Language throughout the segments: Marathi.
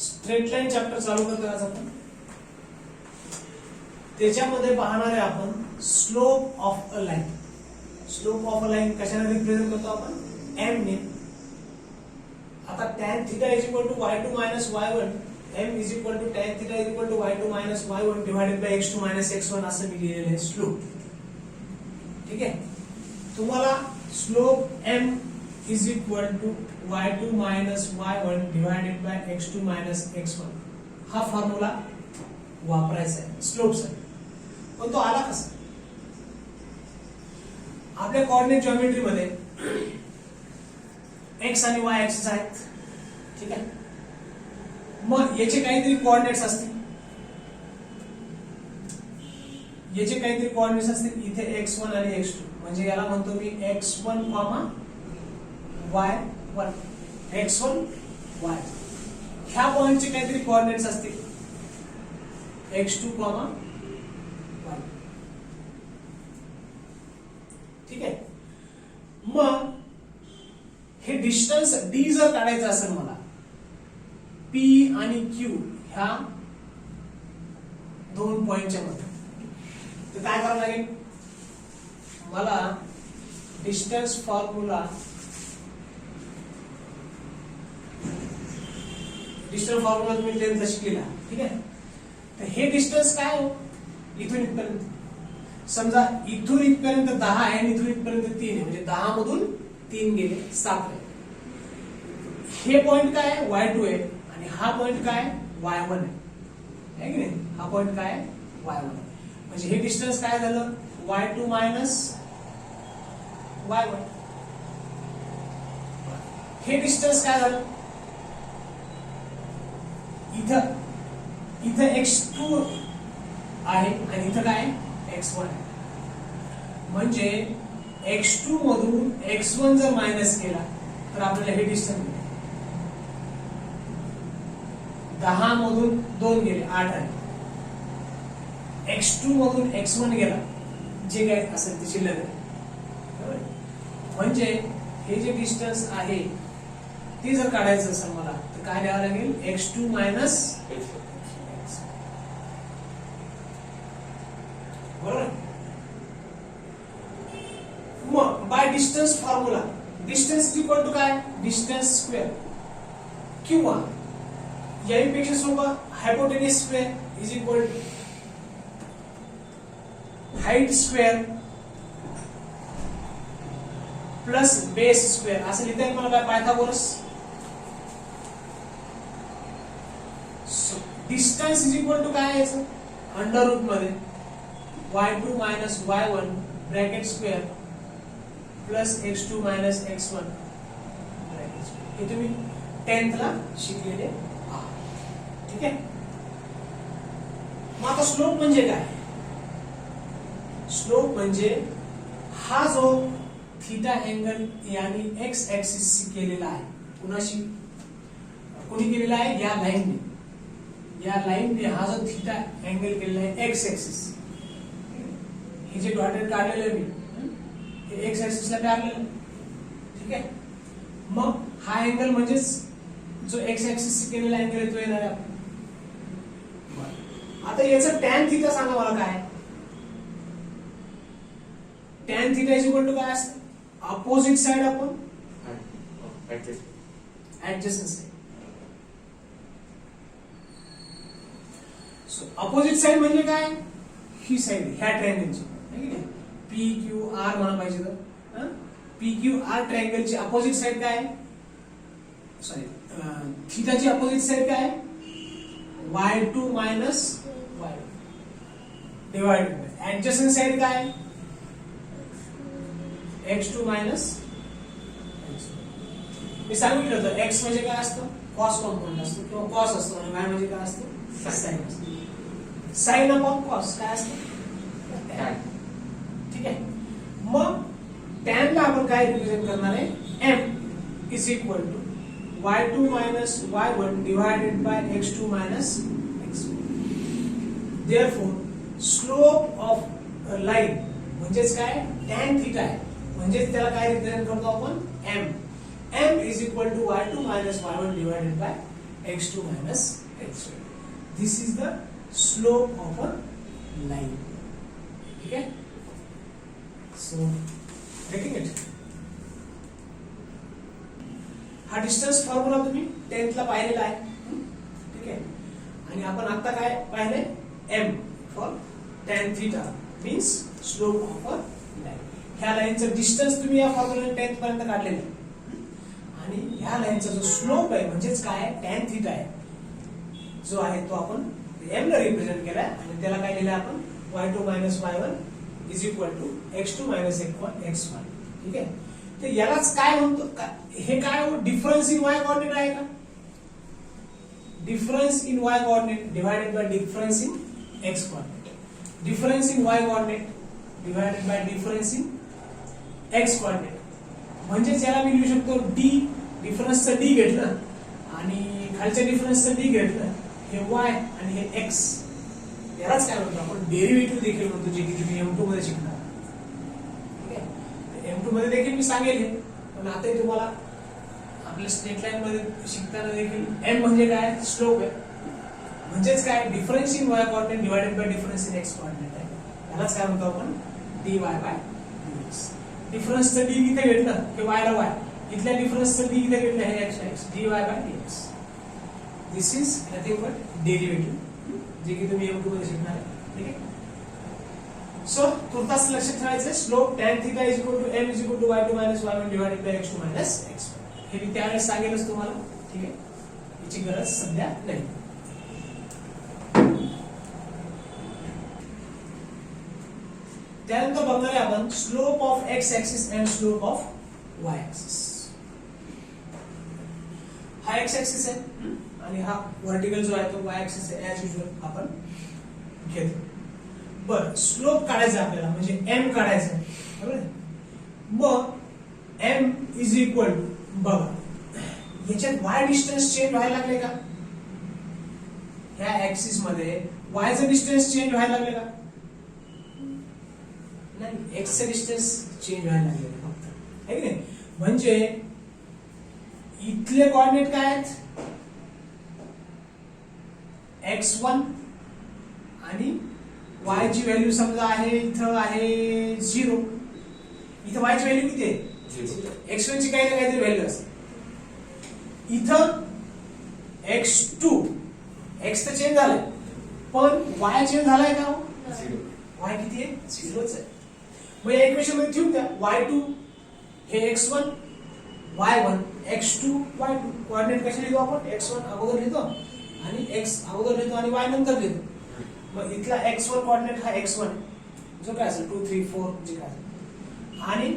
स्ट्रेट लाईन चॅप्टर चालू करतो आज आपण. त्याच्यामध्ये पाहणार आहे आपण slope of a line. Slope of a line कशाने रिप्रेझेंट करतो आपण? m ने. आता tan theta is equal to y2 minus y1, m is equal to tan theta is equal to y2 minus y1 divided by x2 minus x1 असं मी लिहिलेलं आहे स्लोप. ठीक आहे. तुम्हाला slope m is equal to y2 minus y1 divided by x2 minus x1 हा फॉर्म्युला वापरायचा आहे स्लोपचा. पण तो आला कसा? आपल्या कोऑर्डिनेट जॉमेट्री मध्ये x आणि y ऍक्सिस आहेत. ठीक आहे. मग याचे काहीतरी कोऑर्डिनेट्स असतील. याचे काहीतरी कोऑर्डिनेट्स असतील. इथे x1 आणि x2 म्हणजे याला म्हणतो मी x1, y1 x1 y. ह्या पॉइंटचे काहीतरी कोऑर्डिनेट्स असतील x2, y. ठीक आहे. मग हे डिस्टन्स d जर काढायचं असेल मला p आणि q ह्या दोन पॉइंटच्या मध्ये, तर काय करावं लागेल मला? डिस्टन्स फॉर्म्युला तुम्ही 10th शिकलेला. ठीक आहे. तर हे डिस्टन्स काय हो? इथून इथपर्यंत समजा इथून इथपर्यंत 10 आहे आणि इथून इथपर्यंत 3 आहे म्हणजे 10 मधून 3 गेले 7 आहे. हे पॉइंट काय आहे? y2 आहे आणि हा पॉइंट काय आहे? y1 आहे की नाही? हा पॉइंट काय आहे? y1 आहे. म्हणजे हे डिस्टन्स काय झालं? y2 minus y1. हे डिस्टन्स काय झालं? इथं x2 आहे आणि इथं काय x1 आहे. म्हणजे x2 मधून x1 जर मायनस केला तर आपल्याला हे डिस्टन्स मिळेल. 10 मधून 2 गेले 8 आहे. x2 मधून x1 गेला जे काय असेल ते शिल्लक आहे. म्हणजे हे जे डिस्टन्स आहे ते जर काढायचं असेल मला तर काय द्यावं लागेल? x2 मायनस बरोबर. मग by distance formula distance equal to काय? डिस्टन्स स्क्वेअर किंवा यापेक्षा सोपं hypotenuse square is equal to height square plus base square असं लिहिता येईल मला. काय? Pythagoras. Distance is equal to काय याचं? अंडर रूट मध्ये y2 minus y1 bracket square plus x2 minus x1 bracket square. हे तुम्ही 10th ला शिकलेले आहात. ठीक आहे. मग आता स्लोप म्हणजे काय? स्लोप म्हणजे हा जो थीटा अँगल यानी x ऍक्सिस केलेला आहे. कुणाशी? कोणी केलेला आहे? या लाईनने. या लाईनने हा जो थीटा अँगल केलेला आहे x ऍक्सिस, हे जे डॉटेड काढलेलं आहे मी हे x ऍक्सिसला पॅरलल. ठीक आहे. मग हा अँगल म्हणजेच जो x ऍक्सिस केलेला अँगल आहे तो येणार आहे. आता याचं tan थीटा सांगा मला काय? tan theta is equal to काय असतं? अपोजिट साइड आपण adjacent side. So opposite side म्हणजे काय? ही साइड ह्या ट्रायंगलची पी क्यू आर म्हणा पाहिजे तर पी क्यू आर ट्रायंगलची अपोजिट साइड काय? सॉरी थीटाची अपोजिट साइड काय? y2 minus y1 divided by adjacent side काय? x2 minus x1. मी सांगितलं होतं x म्हणजे काय असतं? कॉस कॉम्पोनंट असतो किंवा कॉस असतो आणि y म्हणजे काय असतं? साइन असतो. साइन अपॉन कॉस काय असतं? टॅन. ठीक आहे. मग टॅन ला आपण काय रिप्रेझेंट करणार आहे? m is equal to y2 minus y1 divided by x2 minus x1. Therefore slope of a line म्हणजेच काय? टॅन थीटा आहे. म्हणजे त्याला काय रिप्रेझेंट करतो आपण? m. m is equal to y2 minus y1 divided by x2 minus x1. This is the slope of a line. ठीक है? So getting it? हा डिस्टन्स फॉर्म्युला तुम्ही 10th ला पाहिलेला आहे. ठीक आहे? आणि आपण आता काय पाहिले? m for tan theta means slope of a line. ह्या लाईनचं डिस्टन्स तुम्ही या फॉर्म्युला 10th पर्यंत काढलेलं आहे. आणि ह्या लाईनचा जो स्लोप आहे म्हणजेच काय tan थीटा आहे जो आहे तो आपण m ला रिप्रेझेंट केलाय आणि त्याला काय लिहिलं आपण y2 minus y1 is equal to x2 minus x1. ठीक आहे? तर यालाच काय म्हणतो हे काय डिफरन्स इन y कोऑर्डिनेट आहे का? Difference in y coordinate divided by difference in x coordinate. Difference in y coordinate divided by difference in x coordinate. म्हणजे याला मी लिहू शकतो d डिफरन्सचं d घेतलं आणि खालच्या डिफरन्सचं d घेतलं हे y आणि हे x. यालाच काय म्हणतो आपण डेरिव्हेटिव्ह देखील म्हणतो जे की तुम्ही m2 मध्ये शिकणार. ठीक आहे? m2 मध्ये देखील मी सांगेल हे पण आता तुम्हाला आपल्या स्ट्रेट लाईन मध्ये शिकताना देखील m म्हणजे काय स्लोप आहे म्हणजेच काय difference in y coordinate divided by difference in x coordinate आहे. यालाच काय म्हणतो आपण dy बाय dx. डिफरन्सचं d इथे घेतलं की y ला y इथल्या डिफरन्सचं d इथे घेतलं हे x dy by dx. This is nothing but derivative जे की तुम्ही m2 मध्ये शिकणार आहे. ठीक आहे? सो तुर्तास लक्षात ठेवायचं slope tan theta is equal to m is equal to y2 minus y1 divided by x2 minus x1. हे मी त्यावेळेस सांगेलच तुम्हाला. ठीक आहे? याची गरज सध्या नाही. त्यानंतर बघणार आहे आपण slope of x axis and slope of y axis. हा x ऍक्सिस आहे आणि हा व्हर्टिकल जो आहे तो y ऍक्सिस आहे. ऍज युजुअल आपण घेतो. बरं स्लोप काढायचा आपल्याला म्हणजे m काढायचा आहे. बरोबर आहे? मग m इज इक्वल टू बघा याच्यात y डिस्टन्स चेंज व्हायला लागले का? ह्या ऍक्सिस मध्ये y चं डिस्टन्स चेंज व्हायला लागले का? नाही, x चं डिस्टन्स चेंज व्हायला लागले फक्त. आहे की नाही? म्हणजे इथले कोऑर्डिनेट काय आहेत? x1 आणि y ची व्हॅल्यू समजा आहे इथं आहे 0. इथं y ची व्हॅल्यू किती आहे? 0. x1 ची काही ना काहीतरी व्हॅल्यू असते. इथं x2 x तर चेंज झालंय पण y चेंज झालाय का? 0. y किती आहे? 0च आहे. मग या इक्वेशन मध्ये ठेवून द्या y2 हे x1 y1 x2 y2. Coordinate कसे लिहितो आपण? x1 अगोदर लिहितो आणि x अगोदर लिहितो आणि y नंतर लिहितो. मग इथला x1 कोऑर्डिनेट हा x1 जो काय असेल 2 3 4 जे काय असेल आणि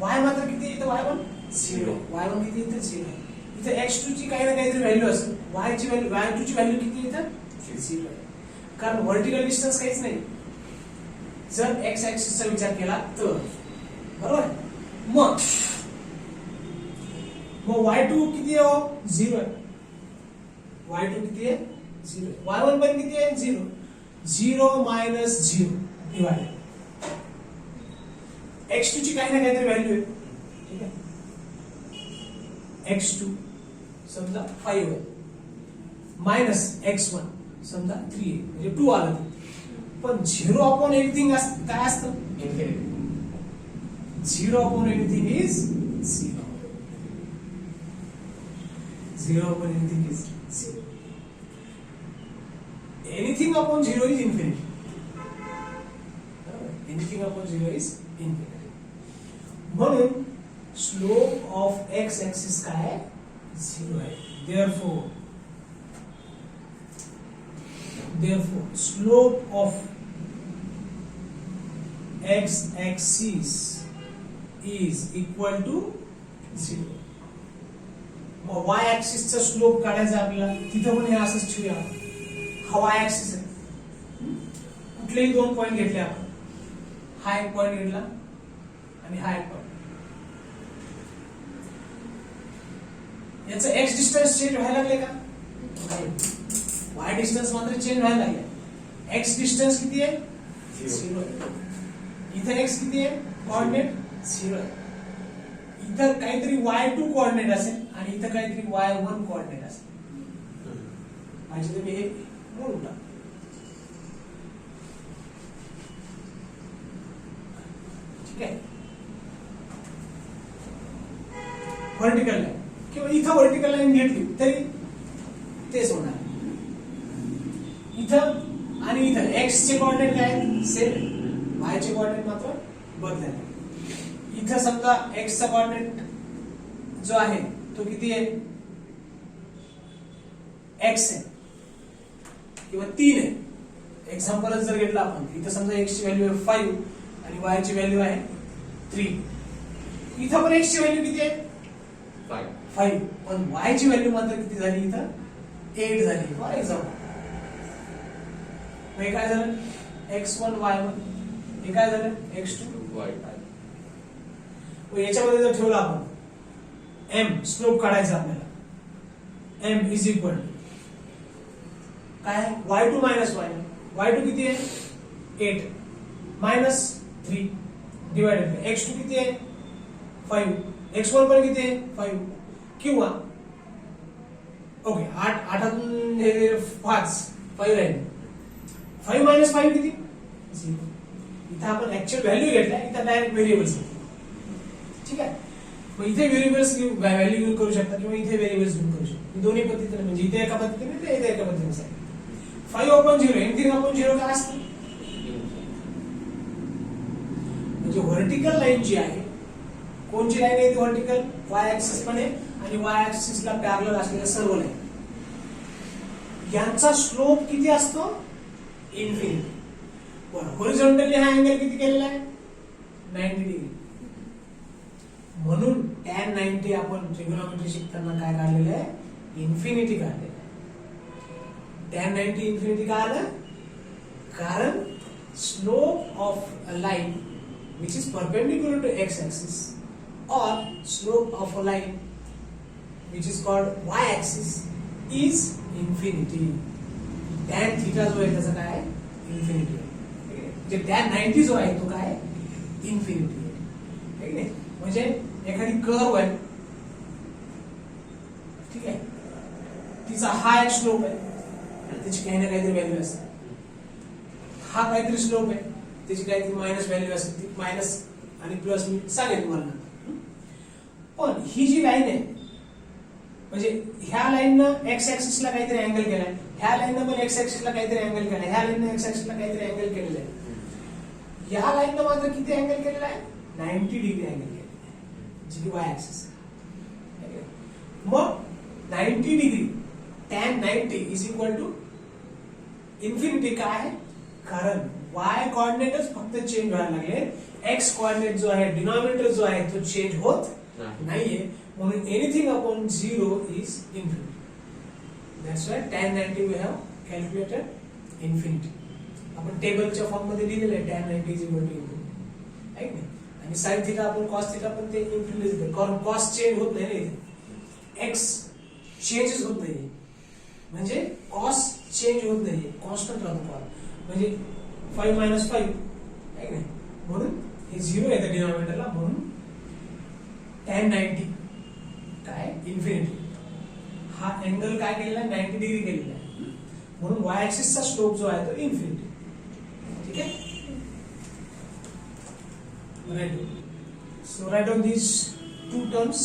y मात्र किती इथं y1 0. y1 किती इथं 0 आहे. इथं x2 ची काही ना काहीतरी व्हॅल्यू असेल. y ची व्हॅल्यू y2 ची व्हॅल्यू किती इथं 0 आहे. कारण व्हर्टिकल डिस्टन्स काहीच नाही जर x ऍक्सिसचा विचार केला तर. बरोबर? मग y2 किती आहे? 0 आहे. y2 किती आहे? 0 आहे. y1 पण किती आहे? 0. 0 minus 0 डिवाइडेड x2 ची काही ना काहीतरी व्हॅल्यू आहे. ठीक आहे? x2 समजा 5 आहे मायनस x1 समजा 3 आहे म्हणजे 2 आलं. पण 0 अपॉन एव्हरीथिंग काय असतं? Infinity. 0 upon everything is 0. 0 upon anything is 0. Anything upon 0 is infinity. Anything upon 0 is infinity. म्हणून slope of x axis काय आहे? 0 आहे. Therefore slope of x axis is equal to 0. मग y ऍक्सिस चा स्लोप काढायचा आपल्याला. तिथं पण हे असंच ठेवूया. हा y ऍक्सिस आहे. कुठलेही दोन पॉइंट घेतले आपण. हा एक पॉइंट घेतला आणि हा एक पॉइंट. याचं x डिस्टन्स चेंज व्हायला लागले का? नाही. y डिस्टन्स मात्र चेंज व्हायला लागले. x डिस्टन्स किती आहे? 0 आहे. इथं x किती आहे? कोऑर्डिनेट 0 आहे. इथं काहीतरी y2 कोऑर्डिनेट असेल आणि इथं काहीतरी y1 कोऑर्डिनेट असेल. पाहिजे तर मी हे मोडून टाक. ठीक आहे. व्हर्टिकल लाईन किंवा इथं व्हर्टिकल लाईन घेतली तरी तेच होणार. इथं आणि इथं एक्स चे कोऑर्डिनेट काय सेम, वाय चे कोऑर्डिनेट मात्र बदलणार. इथं समजा एक्स चा कोऑर्डिनेट जो आहे तो किती आहे, एक्स आहे किंवा 3 आहे. एक्झाम्पलच जर घेतला आपण, इथं समजा एक्स ची व्हॅल्यू आहे 5 आणि वाय ची व्हॅल्यू आहे 3. इथं पण एक्स ची व्हॅल्यू किती आहे 5, पण वाय ची व्हॅल्यू मात्र किती झाली, इथं 8 झाली फॉर एक्झाम्पल. हे काय झालं x1 y1, हे काय झालं x2 y2. याच्यामध्ये जर ठेवला आपण m स्लोप काढायचा आपल्याला, m इज इक्वल काय y2 मायनस y1. y2 किती आहे 8 मायनस 3 डिवाइडेड बाय x2 किती आहे 5, x1 पण किती आहे 5. किंवा ओके 8 हे 5 राहील. 5 मायनस 5 किती 0. इथं आपण ऍक्च्युअल व्हॅल्यू घेतलाय, इथं डायरेक्ट व्हेरिएबल्स. ठीक आहे. मग इथे व्हेरिएबल्स व्हॅल्यू घेऊन करू शकता किंवा इथे व्हेरिएबल्स घेऊन करू शकता. दोन्ही पद्धतीने, म्हणजे इथे एका पद्धतीने इथे एका पद्धतीने. 5/0 anything/0 काय असतं, म्हणजे व्हर्टिकल लाईन जी आहे, कोणची लाईन आहे ती व्हर्टिकल, वाय ऍक्सिस पण आहे आणि वाय ऍक्सिस ला पॅरलल असलेल्या सर्व लाईन, यांचा स्लोप किती असतो इन्फिनिटी. बरं, हॉरिझॉन्टली हा अँगल किती केलेला आहे 90 डिग्री. म्हणून tan 90 आपण ट्रिगोनॉमेट्री शिकताना काय काढलेलं आहे, इन्फिनिटी काढलेलं आहे. tan 90 इन्फिनिटी का आलं, कारण slope of a line which is perpendicular to x axis or slope of a line which is called y axis is infinity. tan theta जो आहे त्याचा काय इन्फिनिटी आहे. जे tan 90 जो आहे तो काय इन्फिनिटी आहे. ठीक आहे. म्हणजे एखादी कर्व आहे, ठीक आहे, तिचा हा एक स्लोप आहे, त्याची काही ना काहीतरी व्हॅल्यू असते. हा काहीतरी स्लोप आहे, त्याची काहीतरी मायनस व्हॅल्यू असते. ती मायनस आणि प्लस मी सांगेन तुम्हाला. पण ही जी लाईन आहे, म्हणजे ह्या लाईननं एक्स ऍक्सिसला काहीतरी अँगल केलाय, ह्या लाईननं पण एक्स ऍक्सिसला काहीतरी अँगल केलाय, ह्या लाईननं एक्स ऍक्सिसला काहीतरी अँगल केलेला आहे. या लाईननं मात्र किती अँगल केलेला आहे 90 डिग्री अँगल केलेला आहे, जी की वाय ऍक्सिस. मग 90 degree tan 90 is equal to infinity. काय आहे, कारण वाय कोऑर्डिनेटच फक्त चेंज व्हायला लागले, एक्स कोऑर्डिनेट जो आहे डिनॉमिनेटर जो आहे तो चेंज होत नाहीये. म्हणून anything/0 is infinity. That's why tan 90 we have calculated infinity. आपण टेबलच्या फॉर्म मध्ये लिहिलेलं आहे tan 90 is equal to infinity, आहे की. आणि sin थीटा आपण cos थीटा पण ते इन्फिनिटी देतो, कारण cos चेंज होत नाही ना, एक्स चेंजेस होत नाहीये, म्हणजे cos चेंज होत नाहीये, कॉन्स्टंट राहतो cos. म्हणजे 5 मायनस 5 आहे की नाही, म्हणून हे 0 येतं डिनॉमिनेटरला. म्हणून tan 90 काय इन्फिनिटी. हा अँगल काय केलेला आहे 90 डिग्री केलेला आहे, म्हणून वाय ऍक्सिसचा स्लोप जो आहे तो इन्फिनिटी. ठीक आहे. So right on these two terms.